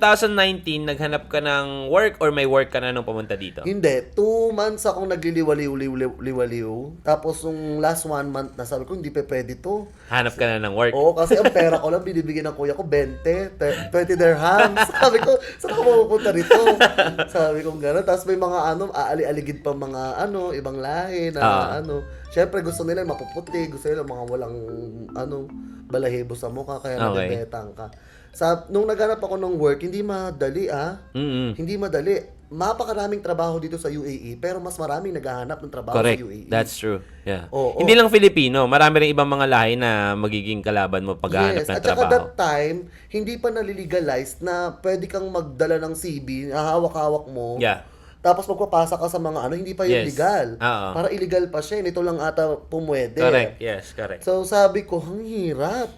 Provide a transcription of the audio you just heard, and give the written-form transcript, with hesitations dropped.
2019, naghanap ka ng work or may work ka na nung pumunta dito? Hindi, 2 months akong nagliliwaliw-liwaliw. Tapos nung last 1 month na sabi ko, hindi pa pwede to. Hanap ka na ng work? Oo, kasi ang pera ko lang binibigyan ng kuya ko 20 dirhams. Sabi ko, saan ako mapupunta rito? Sabi ko gano'n. Tapos may mga aali-aligid pa mga ibang lahi na Syempre gusto nila mapuputi, gusto nila mga walang balahibo sa mukha, kaya nabebetang ka. Nung naghanap ako ng work, hindi madali Hindi madali. Mapakaraming trabaho dito sa UAE, pero mas maraming naghahanap ng trabaho Correct. sa UAE. That's true. Yeah. Oo. Hindi lang Filipino, marami rin ibang mga lahi na magiging kalaban mo paghahanap ng At saka trabaho. that time, hindi pa nalilegalize na pwede kang magdala ng CV, hawak-hawak mo. Yeah. Tapos magpapasa ka sa mga hindi pa yun Yes. legal. Oo. Para illegal pa siya, nito lang ata pumwede. Correct. Yes, correct. So sabi ko, ang hirap.